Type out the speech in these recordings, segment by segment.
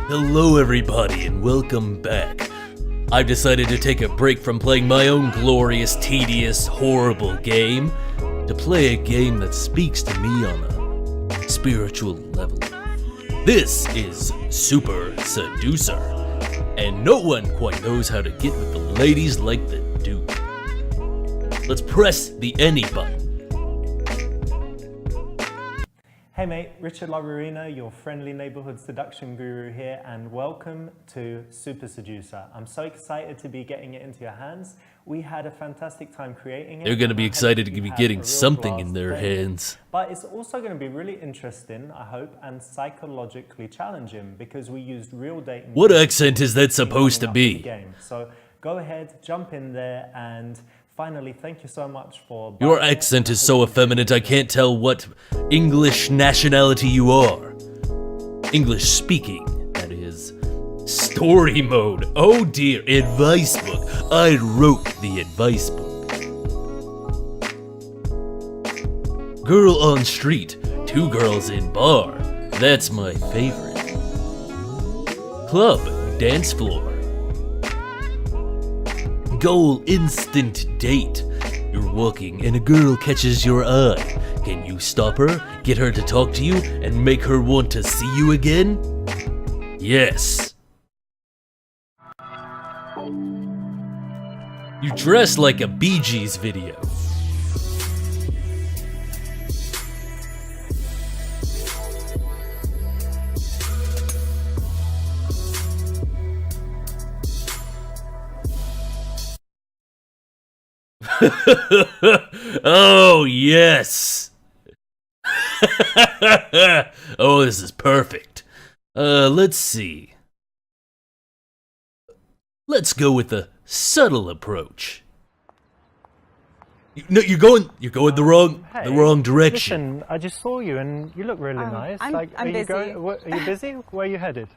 Hello everybody and welcome back. I've decided to take a break from playing my own glorious, tedious, horrible game to play a game that speaks to me on a spiritual level. This is Super Seducer, and no one quite knows how to get with the ladies like the Duke. Let's press the any button. Hey mate, Richard Laurina, your friendly neighborhood seduction guru here, and welcome to Super Seducer. I'm so excited to be getting it into your hands. We had a fantastic time creating it. They're going to be excited to be getting something in their hands. But it's also going to be really interesting, I hope, and psychologically challenging because we used real data. What accent is that supposed to be? So go ahead, jump in there, and finally, thank you so much for... Your accent is so effeminate I can't tell what English nationality you are. English speaking, that is. Story mode. Oh dear, advice book. I wrote the advice book. Girl on street, two girls in bar. That's my favorite. Club, dance floor. Goal, instant date. You're walking and a girl catches your eye. Can you stop her, get her to talk to you, and make her want to see you again? Yes. You dress like a Bee Gees video. Oh, yes. Oh, this is perfect. Let's see. Let's go with the subtle approach. No, you're going the wrong direction. Listen, I just saw you and you look really nice. I'm busy. Are you busy? Where are you headed?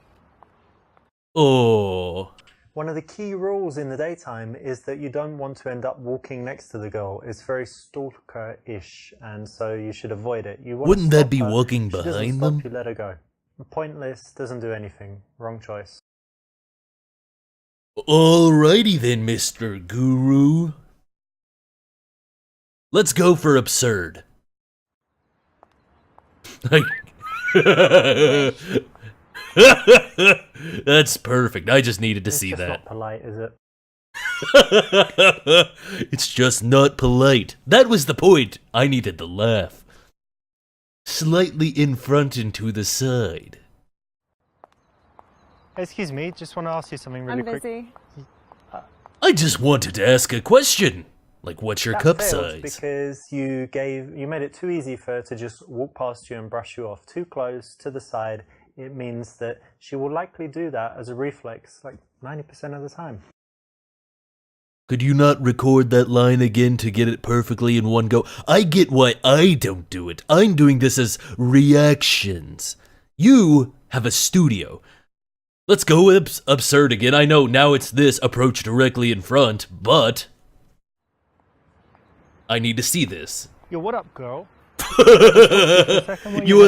Oh. One of the key rules in the daytime is that you don't want to end up walking next to the girl. It's very stalker-ish, and so you should avoid it. Wouldn't that be walking behind them? You let her go. Pointless, doesn't do anything. Wrong choice. Alrighty then, Mr. Guru. Let's go for absurd. That's perfect. I just needed to see that. It's not polite, is it? It's just not polite. That was the point. I needed the laugh. Slightly in front and to the side. Excuse me, just want to ask you something really quick. I'm busy. I just wanted to ask a question. Like, what's your cup size? Because you made it too easy for her to just walk past you and brush you off. Too close, to the side. It means that she will likely do that as a reflex, like 90% of the time. Could you not record that line again to get it perfectly in one go? I get why I don't do it. I'm doing this as reactions. You have a studio. Let's go with absurd again. I know now it's this approach directly in front, but I need to see this. Yo, what up, girl? You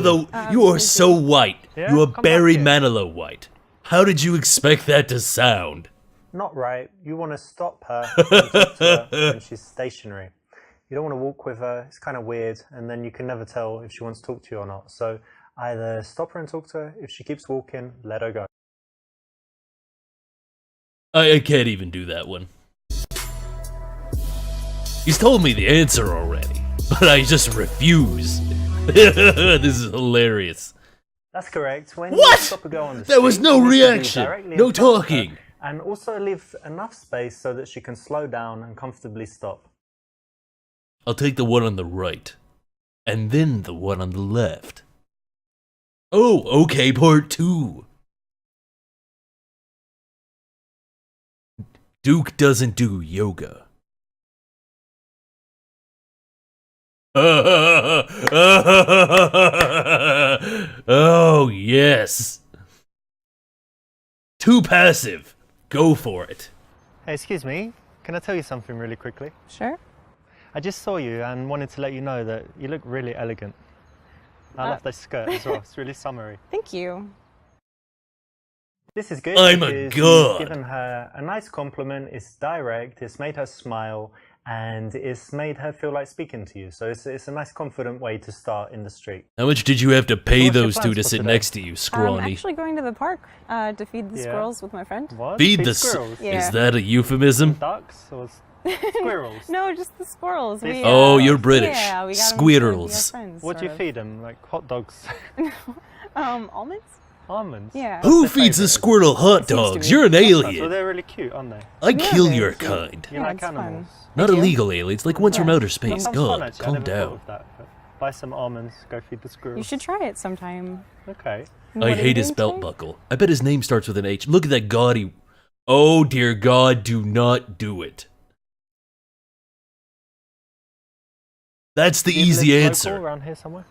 are so white. Yeah? You are Come Barry back here. Manilow white. How did you expect that to sound? Not right. You want to stop her and talk to her when she's stationary. You don't want to walk with her. It's kind of weird, and then you can never tell if she wants to talk to you or not. So either stop her and talk to her. If she keeps walking, let her go. I can't even do that one. He's told me the answer already, but I just refuse. This is hilarious. That's correct. When What? You stop a girl on the There was street, no you need to be reaction, directly no in front of her, talking. and also leave enough space so that she can slow down and comfortably stop. I'll take the one on the right, and then the one on the left. Oh, okay, part 2. Duke doesn't do yoga. Oh, yes. Too passive. Go for it. Hey, excuse me. Can I tell you something really quickly? Sure. I just saw you and wanted to let you know that you look really elegant. I love that skirt as well. It's really summery. Thank you. This is good I'm a because god. you've given her a nice compliment. It's direct. It's made her smile, and it's made her feel like speaking to you. So it's a nice, confident way to start in the street. How much did you have to pay What's your those two plans to for sit today? next to you, scrawny? Actually going to the park to feed the Yeah. squirrels with my friend. What? Feed the squirrels? Yeah. Is that a euphemism? Ducks or squirrels? No, just the squirrels. We, Oh, you're British. Yeah, we got 'em to be our Squirrels. friends, What do you sort of. feed them? Like hot dogs? Almonds? Almonds? Yeah. Who What's their feeds a favourite? squirrel hot Seems to dogs? be. You're an So alien. they're really cute, aren't they? I'd Yeah, kill they're your cute. kind. You Yeah, like it's fun. animals? Not I do. illegal aliens, like ones from outer That space. sounds fun, God, actually. I calm never thought down. of that. But buy some almonds, go feed the squirrels. You should try it sometime. Okay. What I are you hate his doing belt today? buckle. I bet his name starts with an H. Look at that gaudy. Oh dear God, do not do it. That's the Do you easy live local answer. around here somewhere?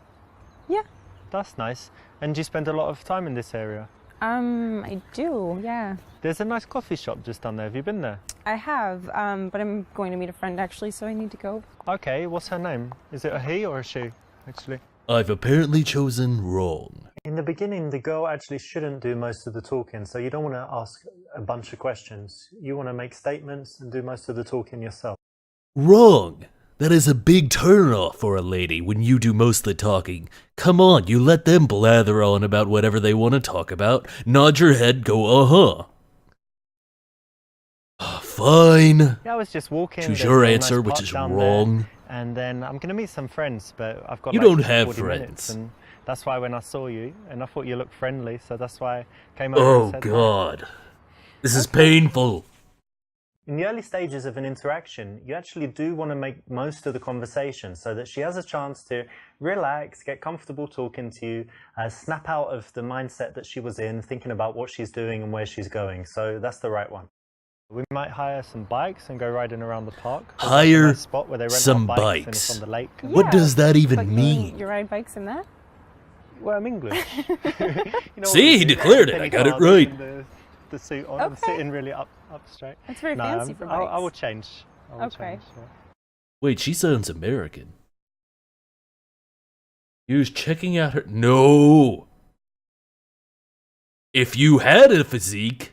Yeah. That's nice. And do you spend a lot of time in this area? I do, yeah. There's a nice coffee shop just down there. Have you been there? I have, but I'm going to meet a friend actually, so I need to go. Okay, what's her name? Is it a he or a she, actually? I've apparently chosen wrong. In the beginning, the girl actually shouldn't do most of the talking, so you don't want to ask a bunch of questions. You want to make statements and do most of the talking yourself. Wrong. That is a big turn-off for a lady when you do most of the talking. Come on, you let them blather on about whatever they want to talk about. Nod your head, go uh-huh. Fine. Yeah, I was just walking. Choose there's your a nice answer, which park is down wrong. there, and then I'm going to meet some friends, but I've got You like don't have 40 minutes, friends. and that's why when I saw you, and I thought you looked friendly, so that's why I came over Oh and said hi. God. This is painful. In the early stages of an interaction, you actually do want to make most of the conversation so that she has a chance to relax, get comfortable talking to you, snap out of the mindset that she was in, thinking about what she's doing and where she's going. So that's the right one. We might hire some bikes and go riding around the park. There's like a Hire nice spot where they rent some out bikes and it's bikes. on the lake. What Yeah, does that even but mean? You ride bikes in that? Well, I'm English. You know See, what he we do? declared it. Penny I got it farthing right. and the suit on and Okay. sitting really up straight. That's very No, fancy for bikes. I will change. I will Okay. change, yeah. Wait, she sounds American. He was checking out her. No! If you had a physique.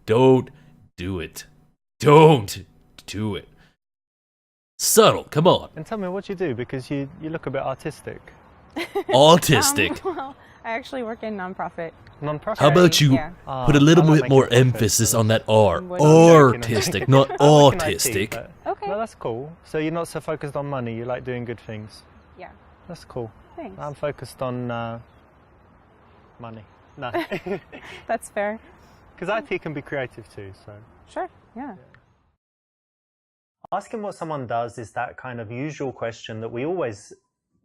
Don't do it. Don't do it. Subtle, come on. And tell me what you do because you look a bit artistic. Autistic. Well, I actually work in nonprofit. Non-profit. How about you Yeah. put a little I like bit more making profit, emphasis so on that R? What are you Artistic, not I work in IT, autistic. but- Okay. No, that's cool. So you're not so focused on money. You like doing good things. Yeah. That's cool. Thanks. I'm focused on money. No, That's fair. because IT can be creative too. So Sure. Yeah. asking what someone does is that kind of usual question that we always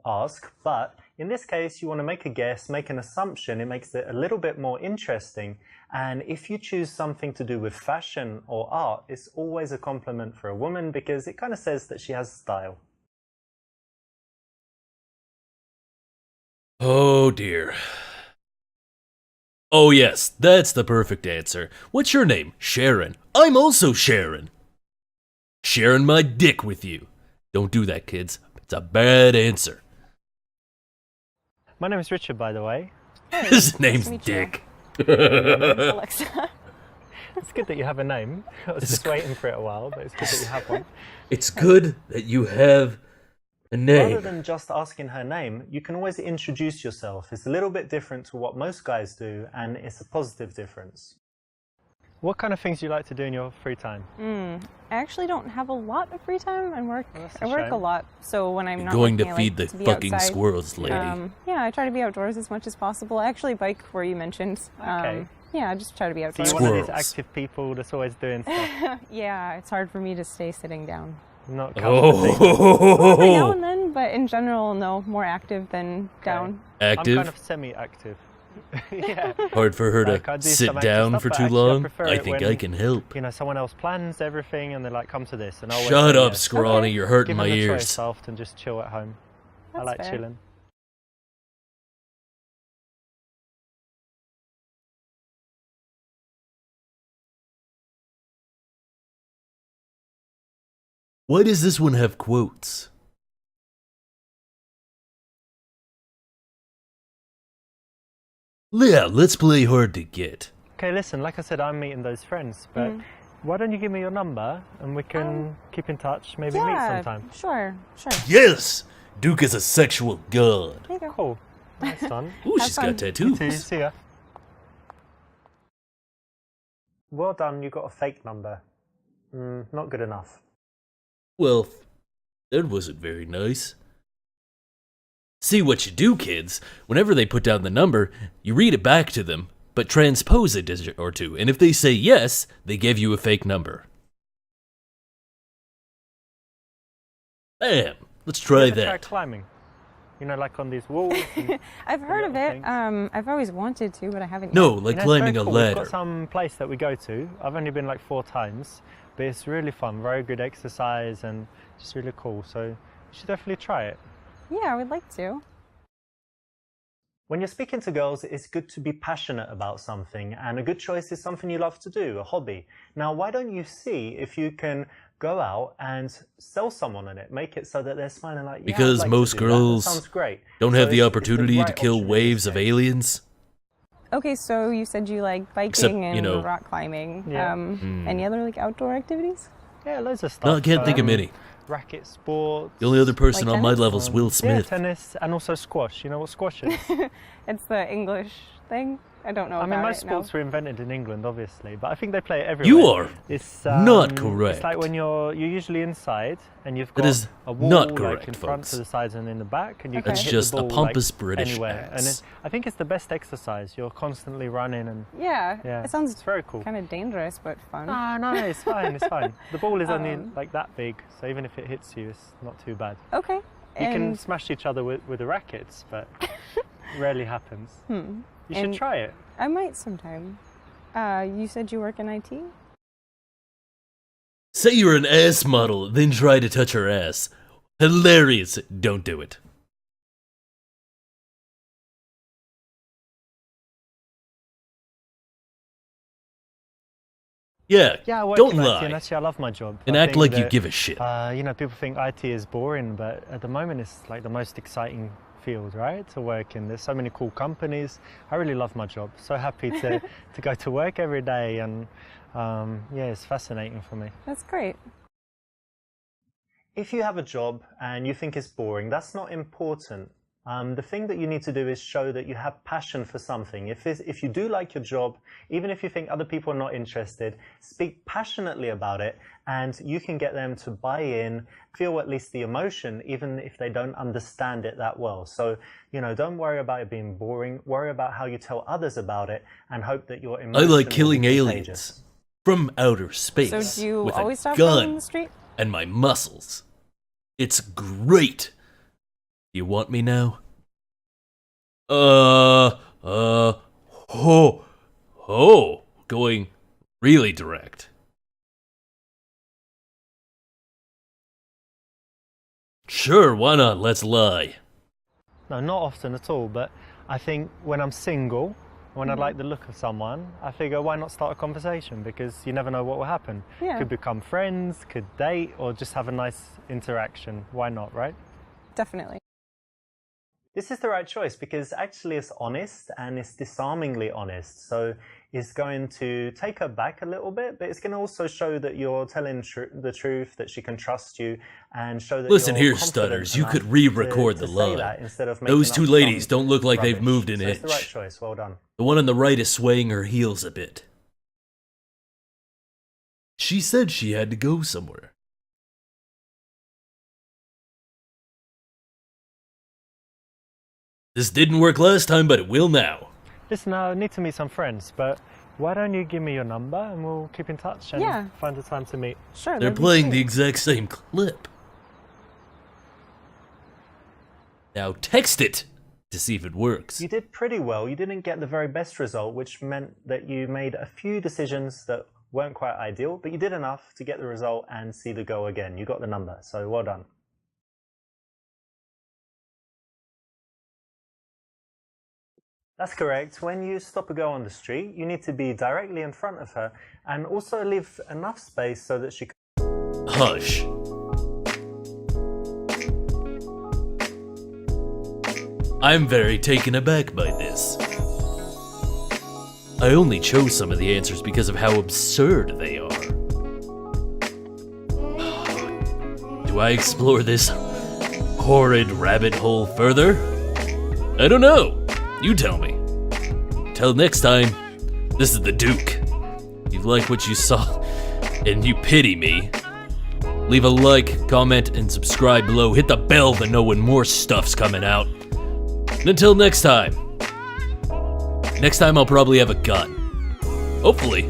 ask, but in this case, you want to make a guess, make an assumption. It makes it a little bit more interesting. And if you choose something to do with fashion or art, it's always a compliment for a woman because it kind of says that she has style. Oh dear. Oh yes, that's the perfect answer. What's your name? Sharon. I'm also Sharon. Sharing my dick with you. Don't do that, kids. It's a bad answer. My name is Richard, by the way. His name's meet you. Dick. Alexa. It's good that you have a name. I was just waiting for it a while, but it's good that you have one. It's good that you have a Rather name. than just asking her name, you can always introduce yourself. It's a little bit different to what most guys do, and it's a positive difference. What kind of things do you like to do in your free time? I actually don't have a lot of free time. I work. that's a I work shame. a lot, so when I'm You're not going to working, I feed like the to be fucking outside. squirrels, lady. Yeah, I try to be outdoors as much as possible. I actually bike where you mentioned. Okay. Yeah, I just try to be So outdoors. you're one of these Squirrels. active people that's always doing stuff, Yeah, it's hard for me to stay sitting down. not comfortable. Every now Oh, and then, but in general, no, more active than down. I'm active. kind of semi-active. Yeah. Hard for her Like, I to do sit some active down stuff, for but too actually I long. prefer I it think when, I can help. You know, someone else plans everything and they're like, come to this. And I always Shut say up, yes. scrawny. You're hurting Given my the choice, ears. I often just chill at home. I That's like fair. chilling. Why does this one have quotes? Yeah, let's play hard to get. Okay, listen, like I said, I'm meeting those friends, but why don't you give me your number and we can keep in touch, maybe meet sometime. Sure. Yes! Duke is a sexual god. There you go. Cool. Nice one. Ooh, she's got tattoos. See ya. Well done, you got a fake number. Not good enough. Well, that wasn't very nice. See what you do, kids. Whenever they put down the number, you read it back to them, but transpose a digit or two, and if they say yes, they give you a fake number. Bam! Let's try that. Try climbing. You know, like on these walls. I've heard of it. I've always wanted to, but I haven't No, yet. like You know, it's climbing very a cool. ladder. We've got some place that we go to. I've only been like 4 times, but it's really fun. Very good exercise and just really cool. So you should definitely try it. Yeah, I would like to. When you're speaking to girls, it's good to be passionate about something, and a good choice is something you love to do, a hobby. Now, why don't you see if you can go out and sell someone on it, make it so that they're smiling like, yeah, Because I'd like most to do that. girls That sounds great. don't So have the it's opportunity right to kill option in waves this of case. aliens. Okay, so you said you like biking Except, and you know- rock climbing. Yeah. Any other like outdoor activities? Yeah, loads of stuff. No, I can't think of many. Racket sports. The only other person Like on my tennis? level is Will Yeah, Smith. tennis and also squash. You know what squash is? It's the English thing. I don't know I about mean, most it. sports No. were invented in England, obviously, but I think they play it everywhere. You are It's not correct. It's like when you're usually inside and you've That got is a wall not like correct, in front, folks. to the sides, and in the back, and you Okay. can That's hit just the a ball pompous like, British anywhere. And ass. I think it's the best exercise. You're constantly running, and Yeah, yeah, it sounds it's very cool. kind of dangerous, but fun. No, it's fine. It's fine. The ball is only Um, like that big, so even if it hits you, it's not too bad. Okay. You can And smash each other with the rackets, but rarely happens. You should And- try it. I might sometime. You said you work in IT? Say you're an ass model, then try to touch her ass. Hilarious. Don't do it. Yeah, Yeah, I work don't in IT, lie. and actually I love my job. And I act think like you that, give a shit. You know, people think IT is boring, but at the moment it's like the most exciting field, right, to work in. There's so many cool companies. I really love my job. So happy to go to work every day, and yeah, it's fascinating for me. That's great. If you have a job and you think it's boring, that's not important. The thing that you need to do is show that you have passion for something. If you do like your job, even if you think other people are not interested, speak passionately about it, and you can get them to buy in, feel at least the emotion, even if they don't understand it that well. So, you know, don't worry about it being boring. Worry about how you tell others about it, and hope that your I emotion like will killing be aliens contagious. from outer space So do you with always a stop running in gun the street? and my muscles. It's great. You want me now? Going really direct. Sure, why not? Let's lie. No, not often at all, but I think when I'm single, when I like the look of someone, I figure why not start a conversation, because you never know what will happen. Yeah. Could become friends, could date, or just have a nice interaction. Why not, right? Definitely. This is the right choice because actually it's honest and it's disarmingly honest. So it's going to take her back a little bit, but it's going to also show that you're telling the truth, that she can trust you, and show that Listen you're here, confident stutters. You enough could re-record to the say line. that instead of making Those up two some ladies don't look like they've rubbish. moved an So it's the right inch. choice. Well done. The one on the right is swaying her heels a bit. She said she had to go somewhere. This didn't work last time, but it will now. Listen, I need to meet some friends, but why don't you give me your number and we'll keep in touch and Yeah. find a time to meet. Sure. They're that'd be playing the great. exact same clip. Now text it to see if it works. You did pretty well. You didn't get the very best result, which meant that you made a few decisions that weren't quite ideal, but you did enough to get the result and see the goal again. You got the number, so well done. That's correct. When you stop a girl on the street, you need to be directly in front of her and also leave enough space so that she can. Hush. I'm very taken aback by this. I only chose some of the answers because of how absurd they are. Do I explore this horrid rabbit hole further? I don't know. You tell me. Till next time, this is the Duke. If you like what you saw and you pity me, leave a like, comment, and subscribe below. Hit the bell to know when more stuff's coming out. And until next time. Next time I'll probably have a gun. Hopefully.